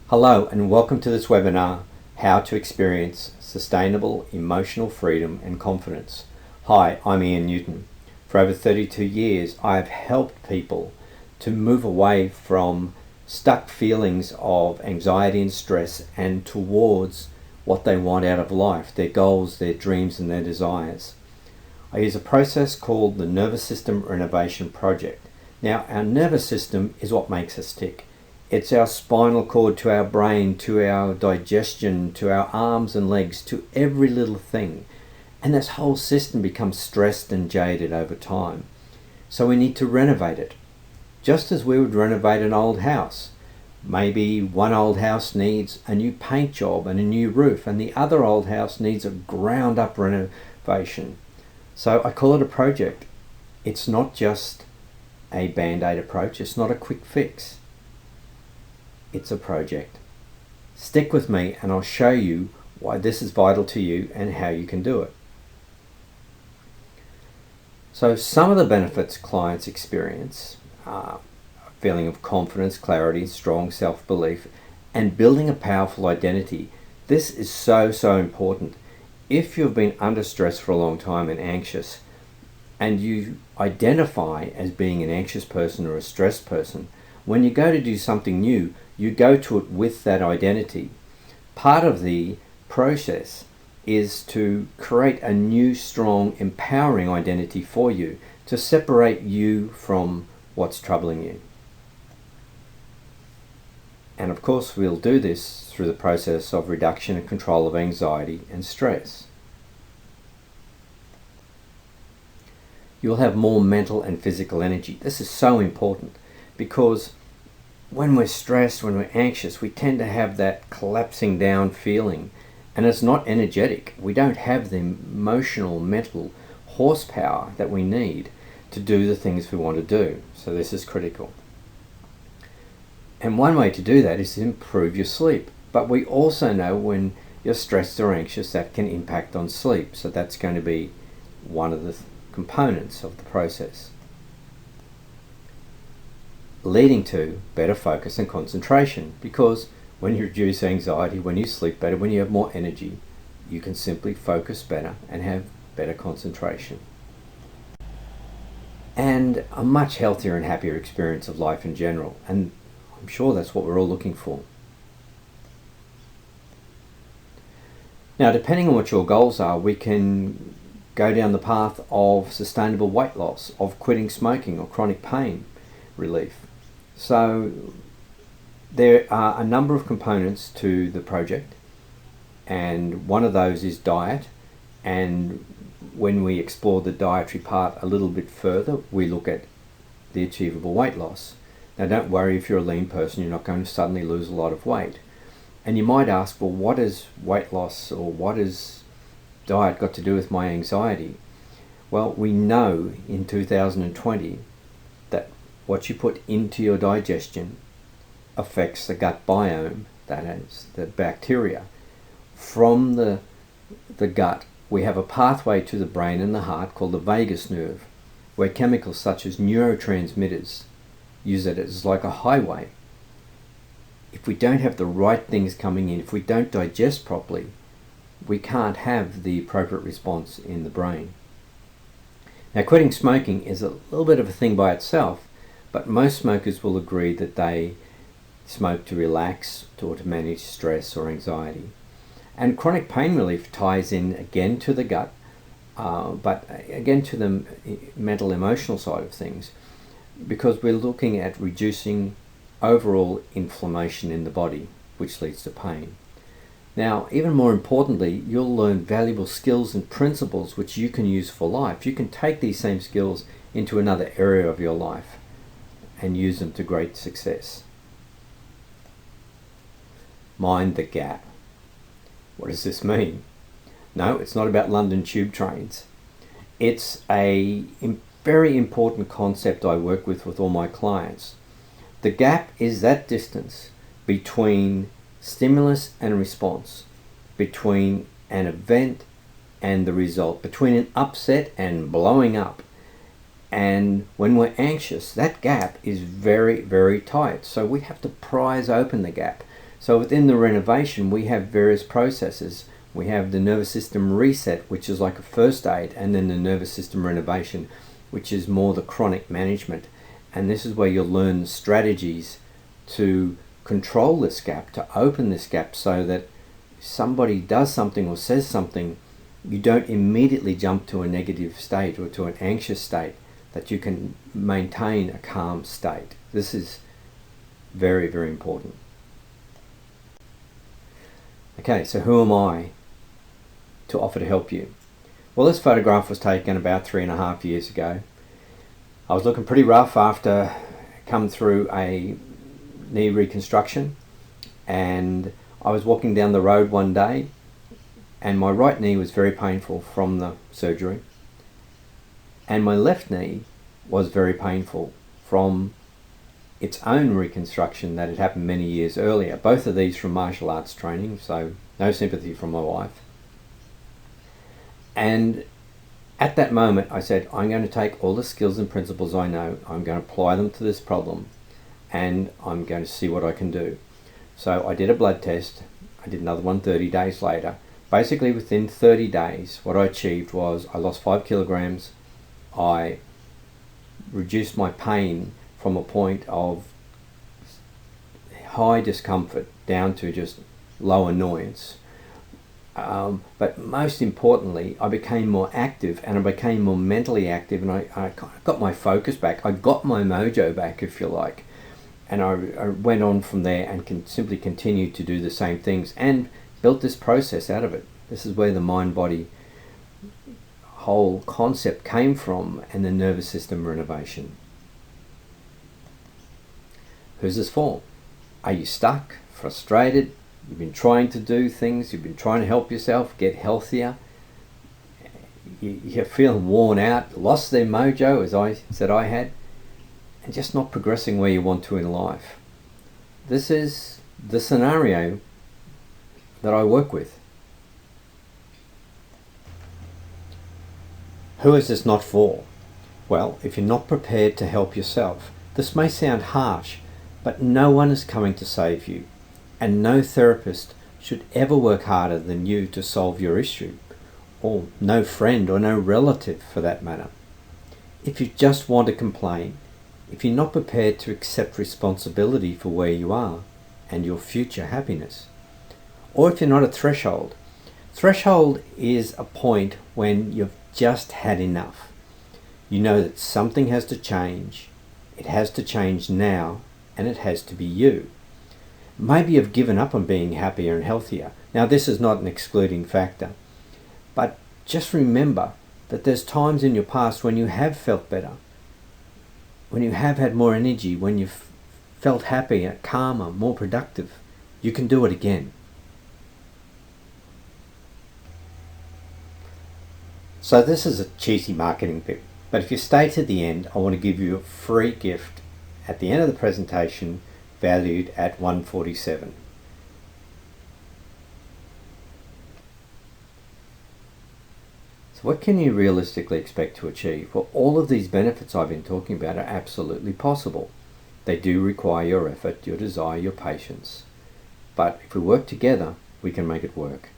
Hello and welcome to this webinar, How to Experience Sustainable Emotional Freedom and Confidence. Hi, I'm Ian Newton. For over 32 years, I have helped people to move away from stuck feelings of anxiety and stress and towards what they want out of life, their goals, their dreams and their desires. I use a process called the Nervous System Renovation Project. Now, our nervous system is what makes us tick. It's our spinal cord to our brain, to our digestion, to our arms and legs, to every little thing. And this whole system becomes stressed and jaded over time. So we need to renovate it, just as we would renovate an old house. Maybe one old house needs a new paint job and a new roof, and the other old house needs a ground up renovation. So I call it a project. It's not just a band-aid approach. It's not a quick fix. It's a project. Stick with me and I'll show you why this is vital to you and how you can do it. So some of the benefits clients experience are a feeling of confidence, clarity, strong self-belief, and building a powerful identity. This is so important. If you've been under stress for a long time and anxious, and you identify as being an anxious person or a stressed person, when you go to do something new, you go to it with that identity. Part of the process is to create a new, strong, empowering identity for you to separate you from what's troubling you. And of course, we'll do this through the process of reduction and control of anxiety and stress. You'll have more mental and physical energy. This is so important because when we're stressed, when we're anxious, we tend to have that collapsing down feeling, and it's not energetic. We don't have the emotional, mental horsepower that we need to do the things we want to do. So this is critical. And one way to do that is to improve your sleep. But we also know when you're stressed or anxious, that can impact on sleep. So that's going to be one of the components of the process, leading to better focus and concentration, because when you reduce anxiety, when you sleep better, when you have more energy, you can simply focus better and have better concentration. And a much healthier and happier experience of life in general, and I'm sure that's what we're all looking for. Now, depending on what your goals are, we can go down the path of sustainable weight loss, of quitting smoking or chronic pain relief. So there are a number of components to the project, and one of those is diet. And when we explore the dietary part a little bit further, we look at the achievable weight loss. Now, don't worry if you're a lean person, you're not going to suddenly lose a lot of weight. And you might ask, well, what is weight loss or what is diet got to do with my anxiety? Well, we know in 2020 that what you put into your digestion affects the gut biome, that is, the bacteria. From the gut, we have a pathway to the brain and the heart called the vagus nerve, where chemicals such as neurotransmitters use it as like a highway. If we don't have the right things coming in, if we don't digest properly, we can't have the appropriate response in the brain. Now, quitting smoking is a little bit of a thing by itself, but most smokers will agree that they smoke to relax or to manage stress or anxiety. And chronic pain relief ties in again to the gut, but again to the mental emotional side of things, because we're looking at reducing overall inflammation in the body, which leads to pain. Now, even more importantly, you'll learn valuable skills and principles which you can use for life. You can take these same skills into another area of your life and use them to great success. Mind the gap. What does this mean? No, it's not about London tube trains. It's a very important concept I work with all my clients. The gap is that distance between stimulus and response, between an event and the result, between an upset and blowing up. And when we're anxious, that gap is very, very tight. So we have to prise open the gap So within the renovation, we have various processes. We have the nervous system reset, which is like a first aid, and then the nervous system renovation, which is more the chronic management. And this is where you'll learn the strategies to control this gap, to open this gap, so that somebody does something or says something, you don't immediately jump to a negative state or to an anxious state, that you can maintain a calm state. This is very, very important. Okay, so who am I to offer to help you? Well, this photograph was taken about 3.5 years ago. I was looking pretty rough after come through a knee reconstruction, and I was walking down the road one day and my right knee was very painful from the surgery, and my left knee was very painful from its own reconstruction that had happened many years earlier. Both of these from martial arts training, so no sympathy from my wife. And at that moment I said, I'm going to take all the skills and principles I know, I'm going to apply them to this problem, and I'm going to see what I can do. So I did a blood test, I did another one 30 days later. Basically within 30 days what I achieved was I lost 5 kilograms, I reduced my pain from a point of high discomfort down to just low annoyance. But most importantly, I became more active, and I became more mentally active, and I got my focus back. I got my mojo back, if you like. And I went on from there and simply continued to do the same things and built this process out of it. This is where the mind-body whole concept came from, and the nervous system renovation. Who's this for? Are you stuck, frustrated? You've been trying to do things, you've been trying to help yourself get healthier, you're feeling worn out, lost their mojo, as I said I had, and just not progressing where you want to in life. This is the scenario that I work with. Who is this not for? Well, if you're not prepared to help yourself, this may sound harsh, but no one is coming to save you, and no therapist should ever work harder than you to solve your issue, or no friend or no relative for that matter. If you just want to complain, if you're not prepared to accept responsibility for where you are and your future happiness, or if you're not a threshold. Threshold is a point when you've just had enough. You know that something has to change, it has to change now, and it has to be you. Maybe you've given up on being happier and healthier. Now, this is not an excluding factor, but just remember that there's times in your past when you have felt better, when you have had more energy, when you've felt happier, calmer, more productive. You can do it again. So this is a cheesy marketing tip, but if you stay to the end, I want to give you a free gift at the end of the presentation, valued at $147. So what can you realistically expect to achieve? Well, all of these benefits I've been talking about are absolutely possible. They do require your effort, your desire, your patience. But if we work together, we can make it work.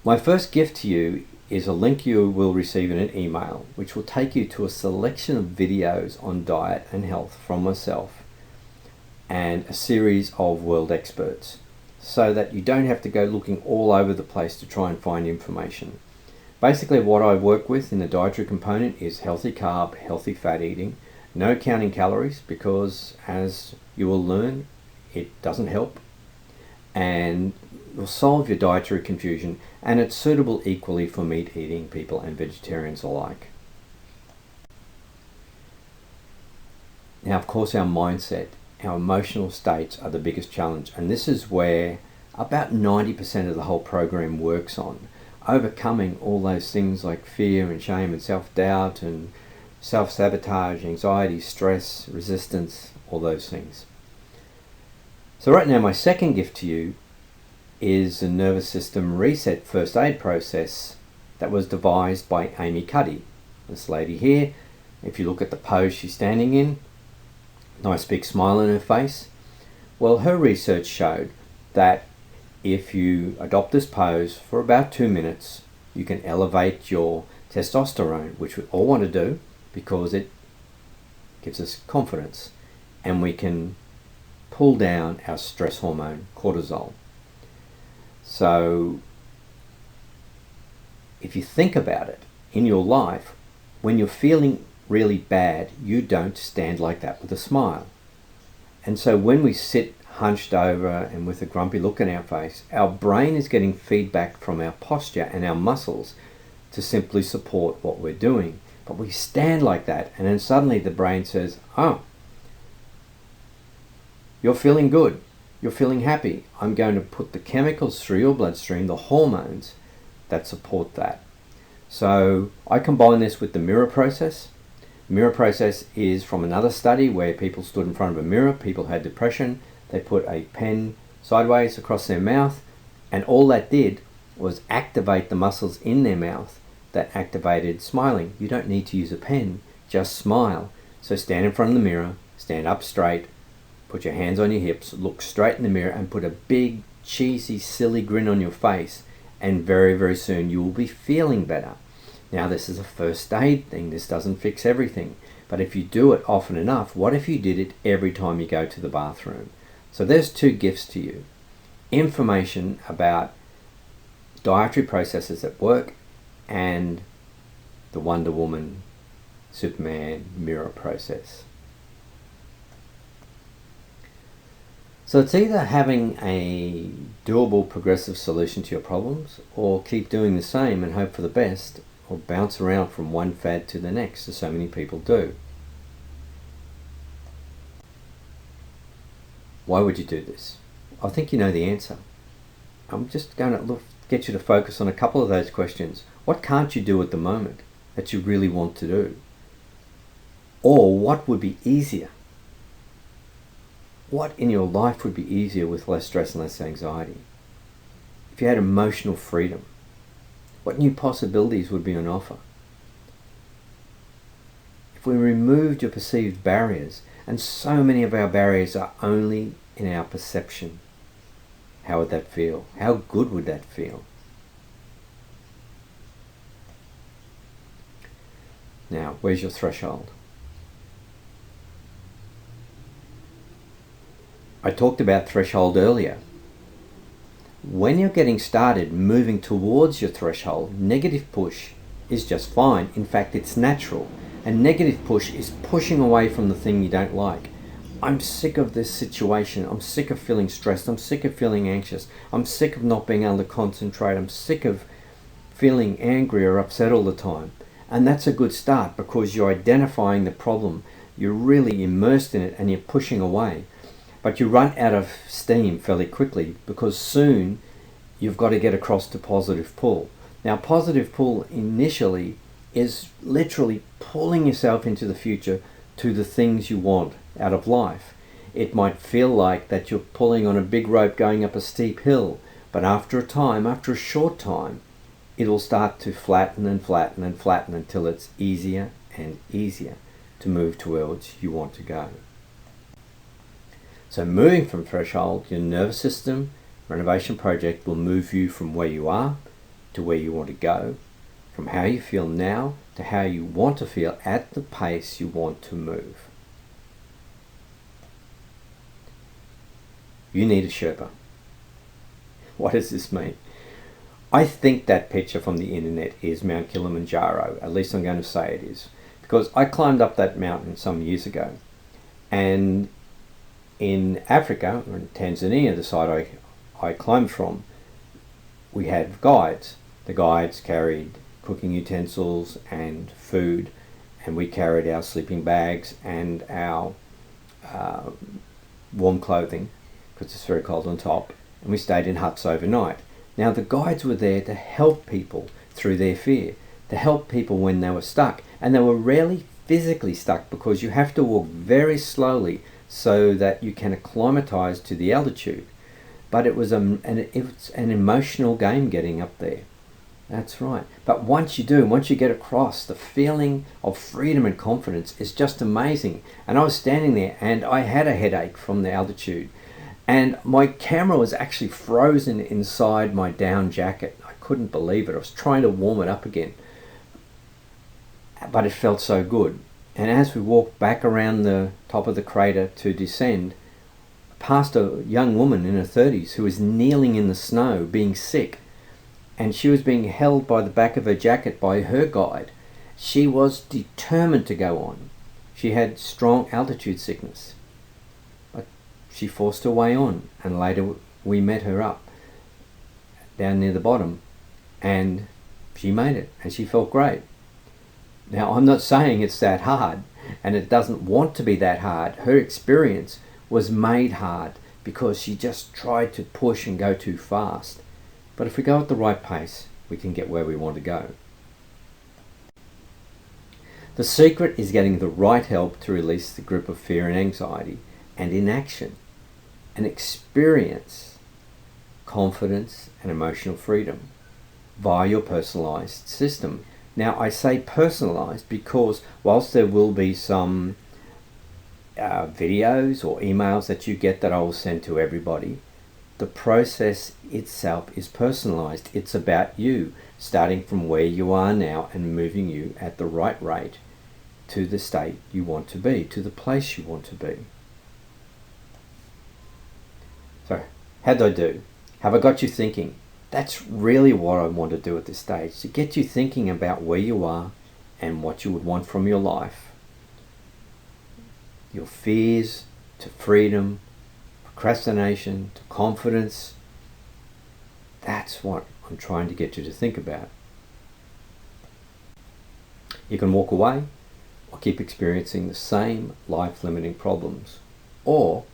My first gift to you is a link you will receive in an email, which will take you to a selection of videos on diet and health from myself and a series of world experts, so that you don't have to go looking all over the place to try and find information. Basically what I work with in the dietary component is healthy carb, healthy fat eating, no counting calories, because as you will learn, it doesn't help, and will solve your dietary confusion, and it's suitable equally for meat eating people and vegetarians alike. Now, of course, our mindset, our emotional states are the biggest challenge, and this is where about 90% of the whole program works on, overcoming all those things like fear and shame and self-doubt and self-sabotage, anxiety, stress, resistance, all those things. So right now, my second gift to you is a nervous system reset first aid process that was devised by Amy Cuddy. This lady here, if you look at the pose she's standing in, nice big smile on her face. Well, her research showed that if you adopt this pose for about 2 minutes, you can elevate your testosterone, which we all want to do because it gives us confidence, and we can pull down our stress hormone, cortisol. So if you think about it in your life, when you're feeling really bad, you don't stand like that with a smile. And so when we sit hunched over and with a grumpy look on our face, our brain is getting feedback from our posture and our muscles to simply support what we're doing. But we stand like that, and then suddenly the brain says, oh, you're feeling good, you're feeling happy. I'm going to put the chemicals through your bloodstream, the hormones that support that. So I combine this with the mirror process. The mirror process is from another study where people stood in front of a mirror, people had depression, they put a pen sideways across their mouth, and all that did was activate the muscles in their mouth that activated smiling. You don't need to use a pen, just smile. So stand in front of the mirror, stand up straight, put your hands on your hips, look straight in the mirror and put a big, cheesy, silly grin on your face, and very, very soon you will be feeling better. Now this is a first aid thing, this doesn't fix everything, but if you do it often enough, what if you did it every time you go to the bathroom? So there's 2 gifts to you. Information about dietary processes at work and the Wonder Woman, Superman mirror process. So it's either having a doable progressive solution to your problems, or keep doing the same and hope for the best, or bounce around from one fad to the next, as so many people do. Why would you do this? I think you know the answer. I'm just going to get you to focus on a couple of those questions. What can't you do at the moment that you really want to do? Or what would be easier? What in your life would be easier with less stress and less anxiety? If you had emotional freedom, what new possibilities would be on offer? If we removed your perceived barriers, and so many of our barriers are only in our perception, how would that feel? How good would that feel? Now, where's your threshold? I talked about threshold earlier. When you're getting started moving towards your threshold, negative push is just fine. In fact, it's natural. And negative push is pushing away from the thing you don't like. I'm sick of this situation. I'm sick of feeling stressed. I'm sick of feeling anxious. I'm sick of not being able to concentrate. I'm sick of feeling angry or upset all the time. And that's a good start because you're identifying the problem. You're really immersed in it and you're pushing away. But you run out of steam fairly quickly because soon you've got to get across to positive pull. Now, positive pull initially is literally pulling yourself into the future to the things you want out of life. It might feel like that you're pulling on a big rope going up a steep hill, but after a time, after a short time, it'll start to flatten and flatten and flatten until it's easier and easier to move towards you want to go. So moving from threshold, your nervous system renovation project will move you from where you are to where you want to go, from how you feel now to how you want to feel at the pace you want to move. You need a Sherpa. What does this mean? I think that picture from the internet is Mount Kilimanjaro. At least I'm going to say it is. Because I climbed up that mountain some years ago. And in Africa, or in Tanzania, the side I climbed from, we had guides. The guides carried cooking utensils and food, and we carried our sleeping bags and our warm clothing, because it's very cold on top, and we stayed in huts overnight. Now the guides were there to help people through their fear, to help people when they were stuck, and they were rarely physically stuck because you have to walk very slowly so that you can acclimatize to the altitude. But it was an emotional game getting up there. That's right. But once you do, once you get across, the feeling of freedom and confidence is just amazing. And I was standing there and I had a headache from the altitude. And my camera was actually frozen inside my down jacket. I couldn't believe it. I was trying to warm it up again. But it felt so good. And as we walked back around the top of the crater to descend, past a young woman in her 30s who was kneeling in the snow, being sick. And she was being held by the back of her jacket by her guide. She was determined to go on. She had strong altitude sickness. But she forced her way on, and later we met her up down near the bottom, and she made it, and she felt great. Now, I'm not saying it's that hard, and it doesn't want to be that hard. Her experience was made hard because she just tried to push and go too fast. But if we go at the right pace, we can get where we want to go. The secret is getting the right help to release the grip of fear and anxiety and inaction, and experience confidence and emotional freedom via your personalized system. Now, I say personalized because whilst there will be some videos or emails that you get that I will send to everybody, the process itself is personalized. It's about you, starting from where you are now and moving you at the right rate to the state you want to be, to the place you want to be. So, how did I do? Have I got you thinking? That's really what I want to do at this stage, to get you thinking about where you are and what you would want from your life. Your fears to freedom, procrastination to confidence. That's what I'm trying to get you to think about. You can walk away or keep experiencing the same life-limiting problems. Or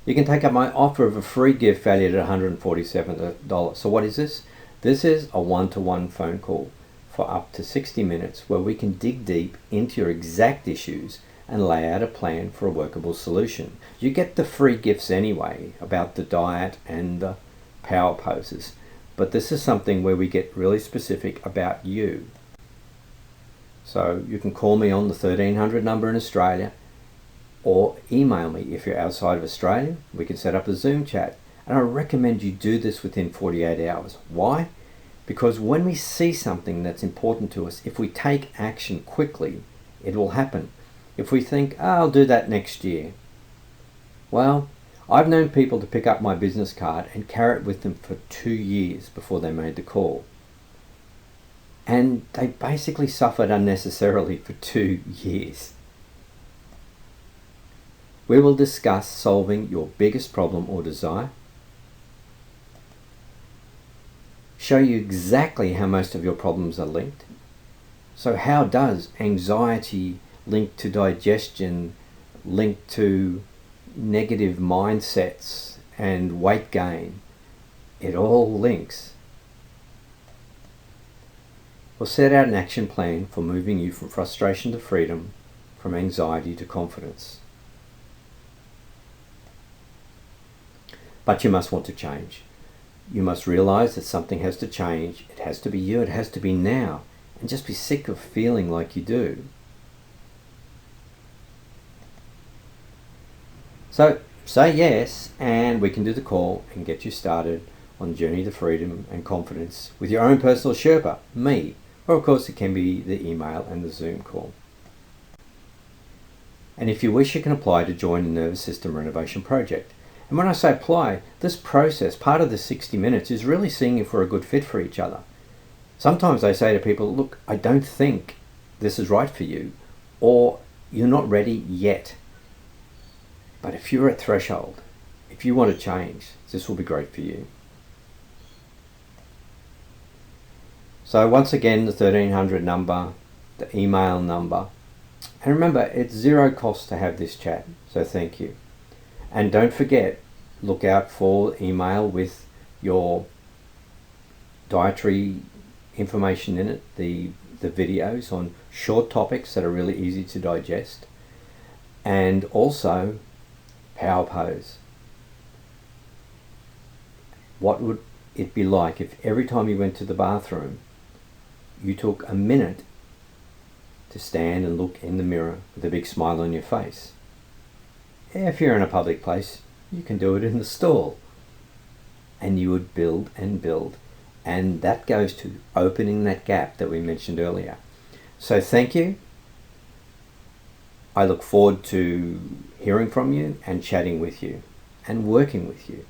you can take up my offer of a free gift valued at $147. So what is this? This is a one-to-one phone call for up to 60 minutes where we can dig deep into your exact issues and lay out a plan for a workable solution. You get the free gifts anyway about the diet and the power poses, but this is something where we get really specific about you. So you can call me on the 1300 number in Australia or email me if you're outside of Australia. We can set up a Zoom chat, and I recommend you do this within 48 hours. Why? Because when we see something that's important to us, if we take action quickly, it will happen. If we think, I'll do that next year. Well, I've known people to pick up my business card and carry it with them for 2 years before they made the call. And they basically suffered unnecessarily for 2 years. We will discuss solving your biggest problem or desire, show you exactly how most of your problems are linked. So how does anxiety link to digestion, link to negative mindsets and weight gain? It all links. We'll set out an action plan for moving you from frustration to freedom, from anxiety to confidence. But you must want to change. You must realize that something has to change. It has to be you. It has to be now. And just be sick of feeling like you do. So say yes, and we can do the call and get you started on the journey to freedom and confidence with your own personal Sherpa, me. Or of course it can be the email and the Zoom call. And if you wish, you can apply to join the Nervous System Renovation Project. And when I say apply, this process, part of the 60 minutes, is really seeing if we're a good fit for each other. Sometimes I say to people, look, I don't think this is right for you, or you're not ready yet. But if you're at threshold, if you want to change, this will be great for you. So once again, the 1300 number, the email number. And remember, it's zero cost to have this chat, so thank you. And don't forget, look out for email with your dietary information in it, the videos on short topics that are really easy to digest, and also power pose. What would it be like if every time you went to the bathroom, you took a minute to stand and look in the mirror with a big smile on your face? If you're in a public place, you can do it in the stall. And you would build and build. And that goes to opening that gap that we mentioned earlier. So thank you. I look forward to hearing from you and chatting with you and working with you.